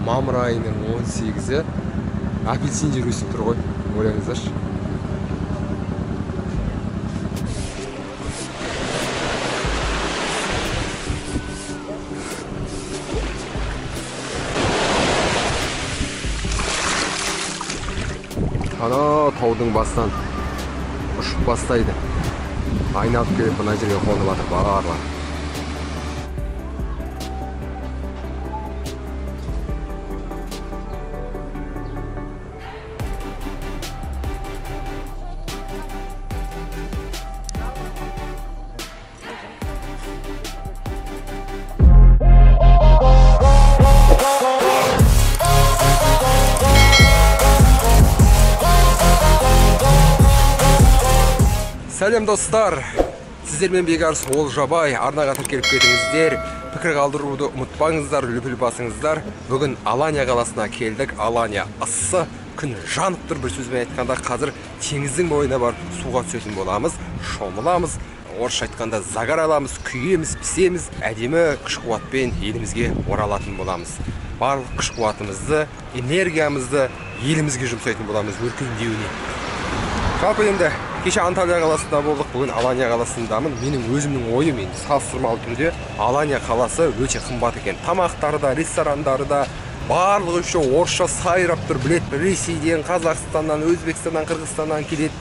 мамыр айының 18-і апельсин жер өсіп тұр ғой, ойлаңыздаршы. Ана таудың бастан ұшып бастайды. Айналып келіп мына жерге қонып жатыр барлар. Сәлем достар, сіздермен Бекарыс Олжабай, арнаға тіркеліп кетіңіздер, пікір қалдыруды ұмытпаңыздар, үлпіл басыңыздар. Бүгін Алания қаласына келдік. Алания ыссы, күн жанып тұр. Bir сөзбен айтқанда қазір теңіздің бойына барып суға түсетін боламыз, шомыламыз, орысша айтқанда загар аламыз, күйеміз, пісеміз, әдемі күш-қуатпен елімізге оралатын боламыз. Барлық күш-қуатымызды, энергиямызды елімізге жұмсайтын боламыз, өркендеуіне. Жалпы енді кеше Анталия қаласында болдық, бүгін Алания қаласындамын. Менің өзімнің ойым енді салыстырмалы түрде Алания қаласы өте қымбат екен. Тамақтары да, ресторандары да барлығы үшін орысша сайрап тұр. Білет Ресейден, Қазақстаннан, Өзбекстаннан, Қырғызстаннан келеді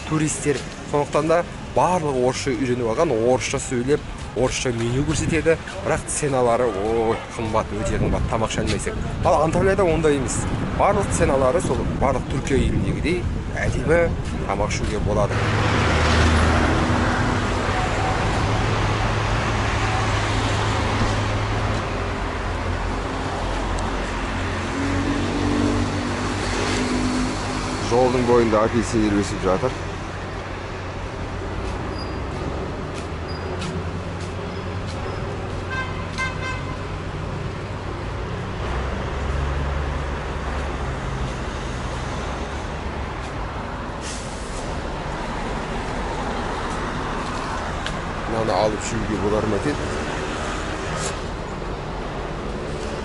туристер. Сондықтан да барлығы орысша үйреніп алған, орысша сөйлеп, орысша меню көрсетеді. Бірақ ценалары қымбат, өте қымбат, тамақ ішалмайсың. Ал Анталияда ондай емес. Барлық ценалары сол барлық Түркия еліндегідей әдемі тамақ ішуге болады. Жолдың бойында апельсин өсіп жатыр. Мынаны алып жеуге болар ма екен?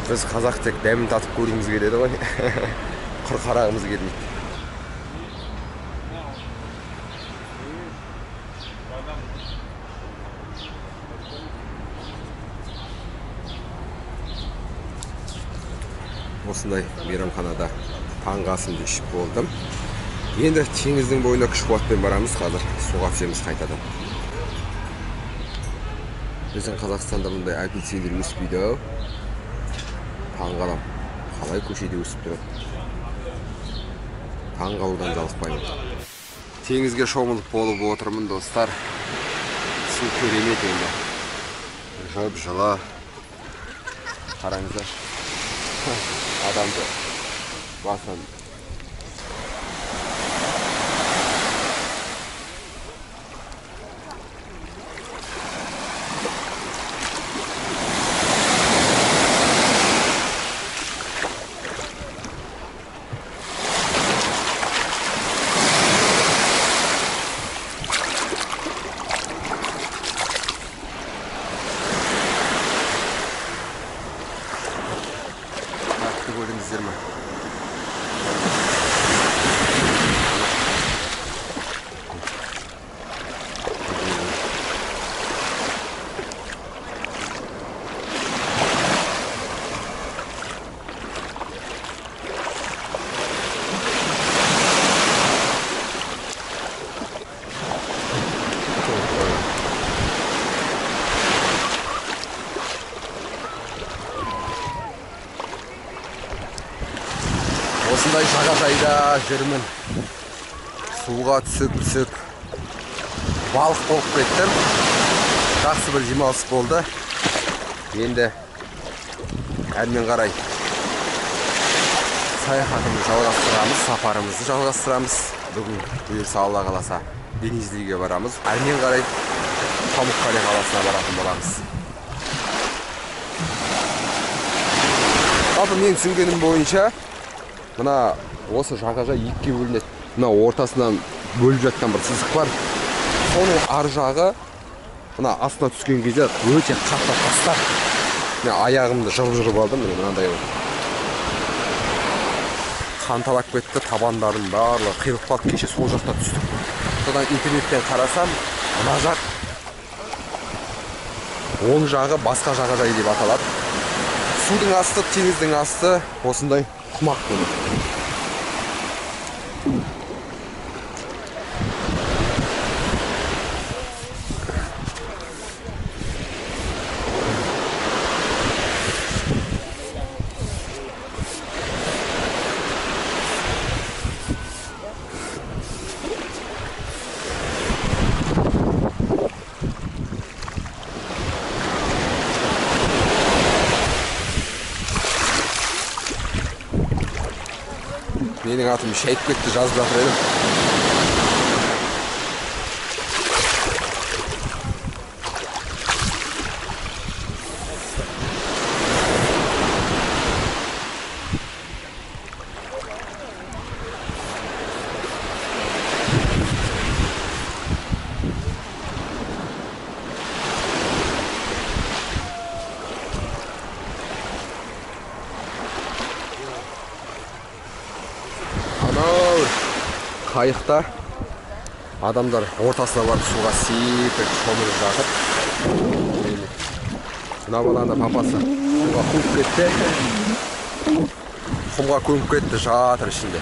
Біз қазақ тек дәмін татып көргіміз келеді ғой. Құр қарағымыз келмейді. Осындай мейрамханада таңғы асымды ішіп болдым. Енді теңіздің бойына күш-қуатпен барамыз, қазір суға түсеміз қайтадан. Біздің Қазақстанда мұндай апельсиндер өспейді. Таңғалам, қалай көшеде өсіп тұрады. Таңғалудан жалықпаймын. Теңізге шомылып болып отырмын достар. Су керемет енді. Жып-жылы. Қараңыздар. Адамды басын. Görüyorsunuz mi? Осындай жағажайда жүрмін. Суға түсіп балық болып кеттім. Жақсы бір демалыс болды. Енді әрмен қарай саяхатымызды жалғастырамыз, сапарымызды жалғастырамыз. Бүгін бұйырса Алла қаласа Денизлиге барамыз. Әрмен қарай Памуккале қаласына баратын боламыз. Жалпы мен түсінгенім бойынша мына осы жағажай екіге бөлінеді. Мына ортасынан бөліп жатқан бір сызық бар. Соның ар жағы мына астына түскен кезде өте қатты тастар. Мен аяғымды жырып алдым, мынандай болды. қанталап кетті, табандарын барлығы қиылып қалды. Кеше сол жақта түстік. Содан интернеттен қарасам, мына жақ оң жағы басқа жағажай деп аталады. Судың асты, теңіздің асты осындай құмақ болады. Менің атым шайып кетті, жазып жатыр едім. Қайықта адамдар ортасына барып суға сейпіп шомылып жатыр. Мына баланың папасы суға көміп кетті. Құмға көміп кетті, жатыр ішінде.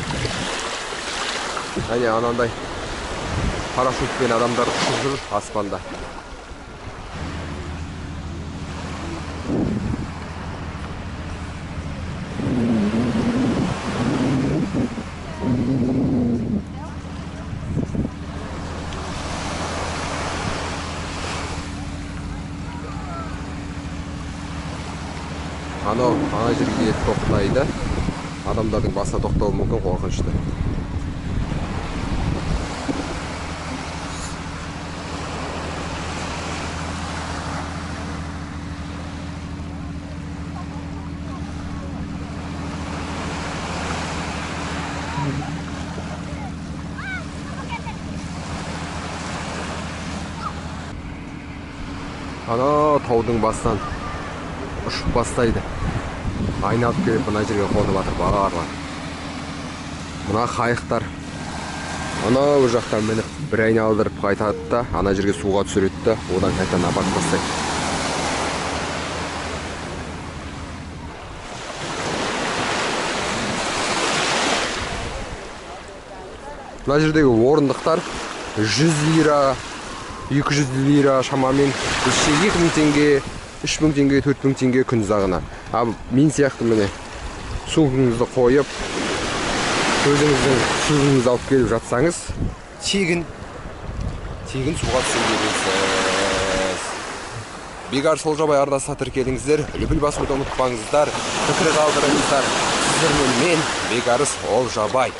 Әне анандай парашютпен адамдар ұшып жүр аспанда. Ана жерге тоқтайды. Адамдардың басына тоқтауы мүмкін, қорқынышты. Ана таудың басынан ұшып бастайды. Айналып келіп мына жерге қонып жатыр барлығы. Мына қайықтар анау жақтан мініп бір айналдырып қайтады да, ана жерге суға түсіреді да, одан қайтадан апарып тастайды. Мына жердегі орындықтар 100 лира, 200 лира шамамен, 2000 теңге, 3000 теңге, 4000 теңге күн зағына. Мен сияқты міне суыңызды қойып, өзіңіздің суыңызды алып келіп жатсаңыз, тегін суға түсіргенсіз. Бегар Солжабай арнасына тіркеліңіздер, лүпіл басуды ұмытпаңыздар, пікір қалдырыңыздар. Сіздермен мен Бегарыс Олжабай.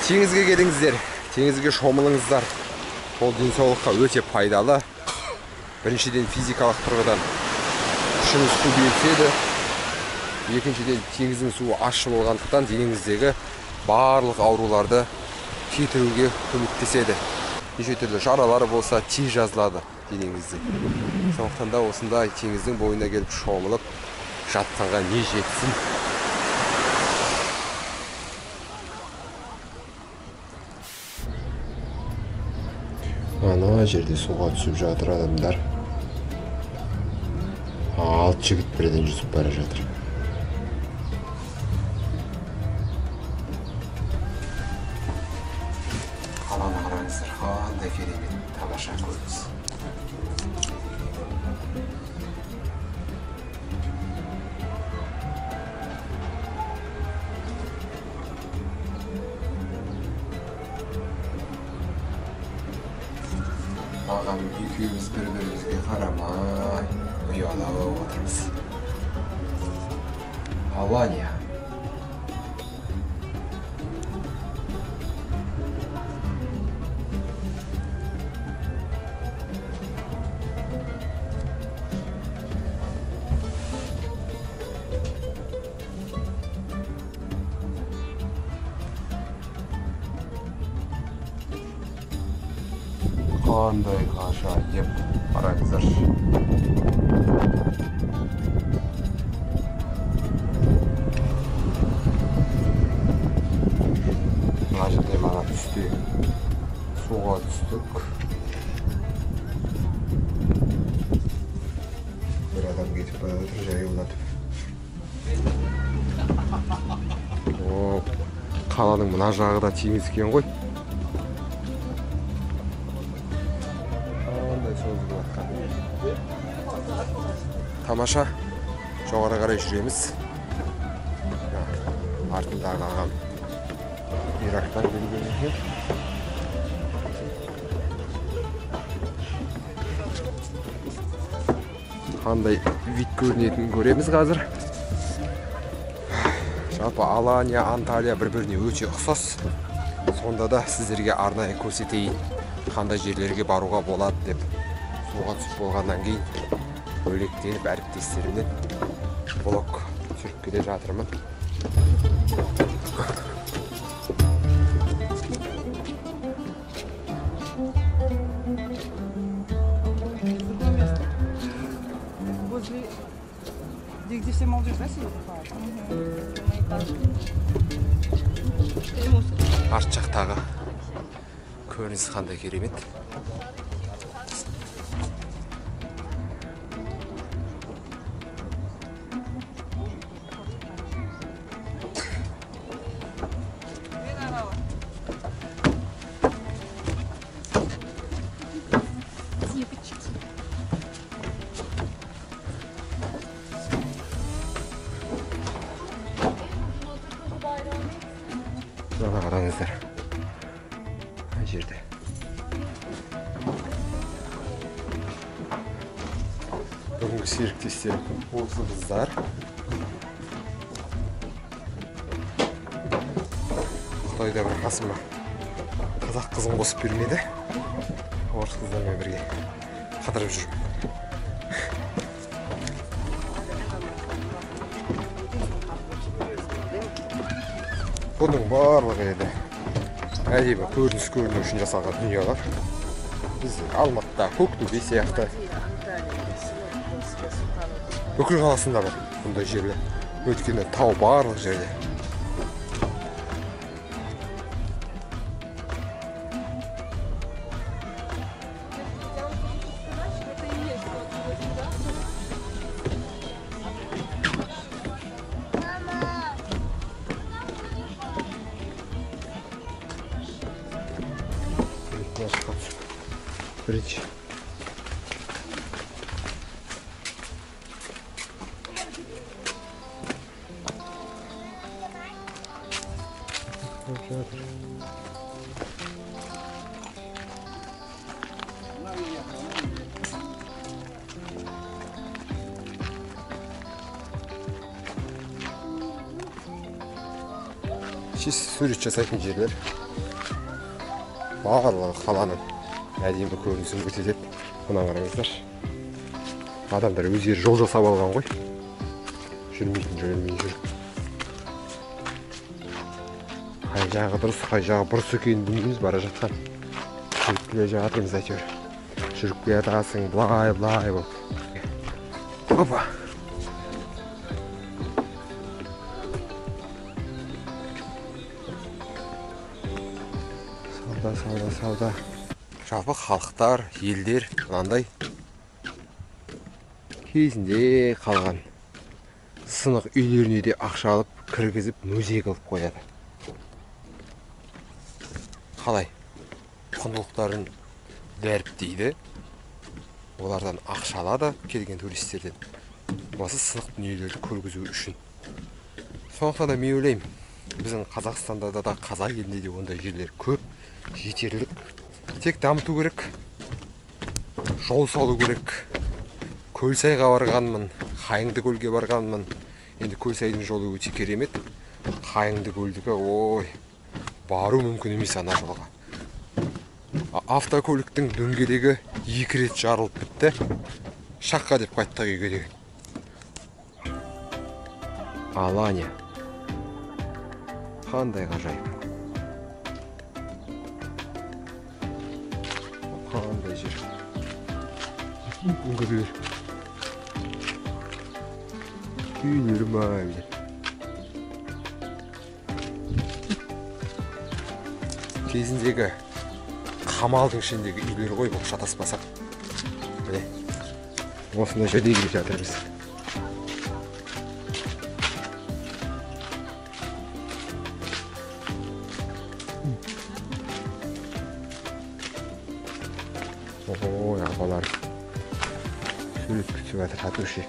Теңізге келіңіздер, теңізге шомылыңыздар. Ол денсаулыққа өте пайдалы. Біріншіден физикалық тұрғыдан күшіңіз көбейеді. Екіншіден теңіздің суы ащы болғандықтан денеңіздегі барлық ауруларды кетіруге көмектеседі. Неше түрлі жаралар болса тез жазылады денеңізде. Сондықтан да осындай теңіздің бойына келіп шомылып жатқанға не жетсін. Ана жерде суға түсіп жатыр адамдар. 6 жігіт бірден жүзіп бара жатыр. Қаланы қараңыздар, қандай керемет, тамаша көрініс. ағам екеуміз бір-бірімізге қарамай ұялап отырмыз. Алания. Қандай ғажайып, қараңыздар. Мына жерде мана түсте суға түстік. Бір адам кетіп бара жатыр, жаяулатып. Қаланың мына жағы да теңіз екен ғой. Тамаша, жоғары қарай жүреміз. Артындағы ағам Ирактан келген екен. Қандай вид көрінетінін көреміз қазір. Жалпы Алания, Анталия бір-біріне өте ұқсас. Сонда да сіздерге арнайы көрсетейін, қандай жерлерге баруға болады деп. Суға түсіп болғаннан кейін бөлектеніп әріптестерімнен блог түсіріп келе жатырмын. Арт жақтағы көрініс қандай керемет. Мына қараңыздар, мына жерде бүгінгі серіктестер осы қыздар. Қытайда бір қасыма қазақ қызын қосып бермеді, орыс қыздармен бірге қыдырып жүрмін. Бұның барлығы еді әдемі көрініс көріну үшін жасалған дүниелер. Біз Алматыда, Көктөбе сияқты бүкіл қаласында бар бұндай жерлер. Өйткені тау барлық жерде. Бірінші. Сурет жасайтын жерлер. Барлығы қаланың әдемі көрінісін көрсетеді. Мына қараңыздар. Адамдар өздері жол жасап алған ғой. Жүрмейтін жүр. Қай жағы дұрыс, қай жағы бұрыс екенін білмейміз бара жатқан. Жүріп келе жатырмыз әйтеуір. Жүріп келе жатасың, былай болып. Опа. Сауда. Жалпы халықтар, елдер мынандай кезінде қалған сынық үйлеріне де ақша алып, кіргізіп, музей қылып қояды. Қалай? Құндылықтарын дәріптейді. Олардан ақша алады келген туристерден. Осы сынық дүниелерді көргізу үшін. Сондықтан да мен ойлаймын, біздің Қазақстанда да қазақ елінде де ондай жерлер көп, жетерлік. Тек дамыту керек. жол салу керек. Көлсайға барғанмын, Қайыңды көлге барғанмын. Енді Көлсайдың жолы өте керемет. Қайыңды көлдікі, ой, бару мүмкін емес ана жолға. Автокөліктің дөңгелегі 2 рет жарылып бітті. Шаққа деп қайттық үйге деген. Алания. Қандай ғажайып. Қандай жер. Үңгірлер. Үйлер мәуілер. Кезіндегі қамалдың ішіндегі үйлер ғой, бұл шатаспасақ. Міне, осында жерде келіп жатырмыз. Ой, ағалар сурет күтіп жатыр, сатушы.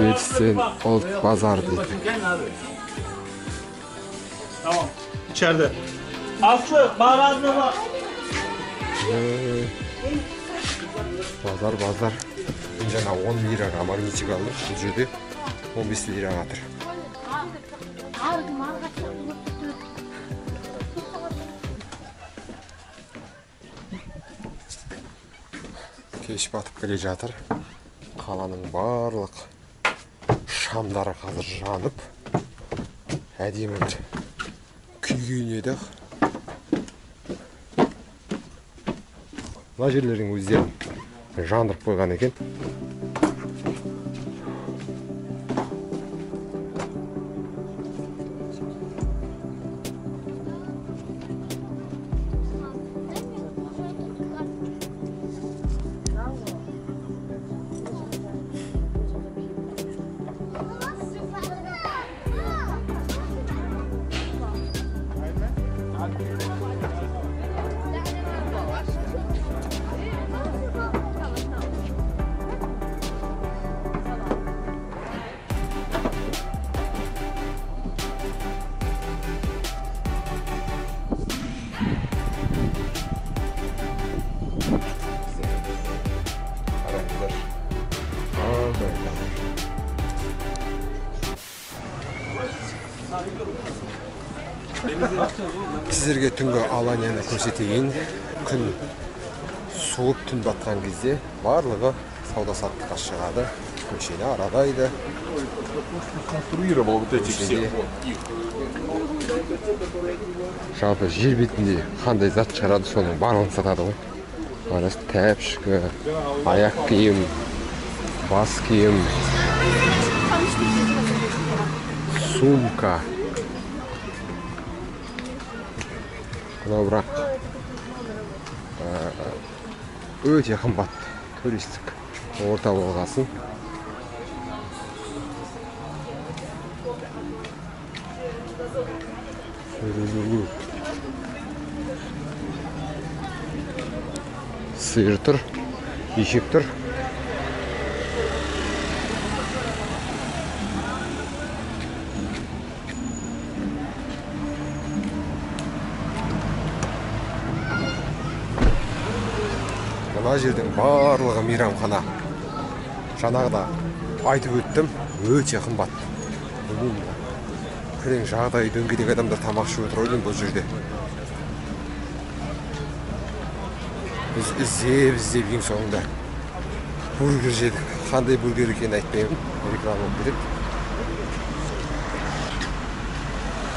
Betsen Old Bazar dedi. Tamam. İçeride. Aslı, bağırdın mı? Bazar. Жаңа 10 лираға магнитик алдым. Бұл жерде 15 лираға тұр. Кеш батып келе жатыр. Қаланың барлық шамдары қазір жанып, әдемі бір күйген еді. Мына жерлердің өздерін жандырып қойған екен. Сіздерге түнгі Аланияны көрсетейін. Күн суып түн батқан кезде барлығы сауда-саттыққа шығады. Көшені аралайды. Жалпы жер бетінде қандай зат шығарады, соның барлығын сатады ғой. Арасы тәпішкі, аяқ киім, бас киім, сумка. Мынау бірақ өте қымбат, туристік орта болғасын. Сиыр тұр, ешек тұр. Мына жердің барлығы мейрамхана. Жаңағыда айтып өттім, өте қымбат. Кірің жағдай дөңгелек адамдар тамақ ішіп отыр ғой бұл жерде. Біз іздеп ең соңында бургер жедік. Қандай бургер екенін айтпаймын, реклама болып кетеді.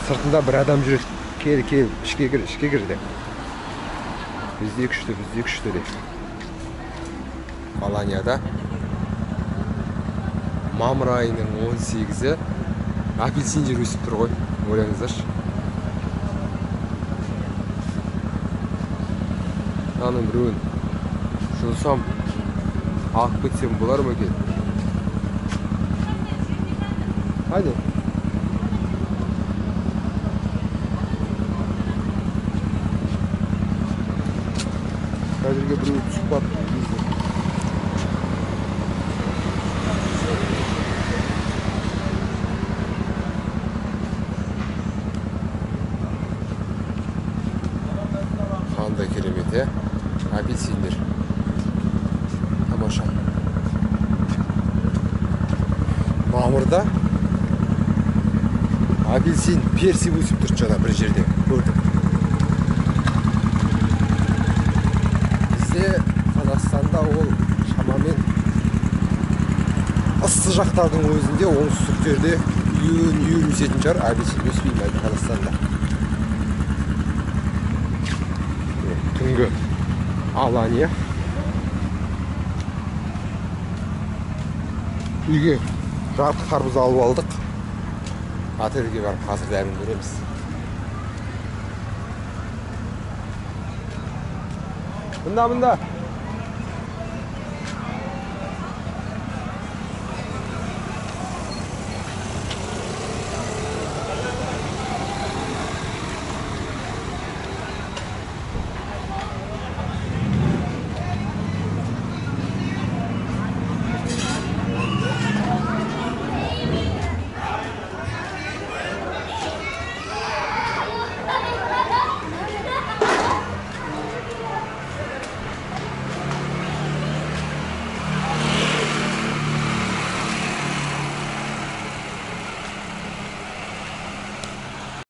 Сыртында бір адам жүреді. Кел, ішке кір деп. Бізде күшті деп. Аланияда мамыр айының 18-і апельсин жер өсіп тұр ғой, ойлаңыздаршы. Аның біреуін жұлсам, ағып кетсем болар ма екен? Haydi. Қазірге біреу түсіп бат. Қандай керемет, апельсиндер. Тамаша. Мамырда апельсин, персик өсіп тұр жаңа бір жерде көрдім. Бізде Қазақстанда ол шамамен ыссы жақтардың өзінде, оңтүстіктерде үйін өсетін шығар, апельсин өспейді Қазақстанда. Түнгі Алания. Үйге жарты қарбыз алып алдық. Отельге барып қазір дәмін көреміз. Мында.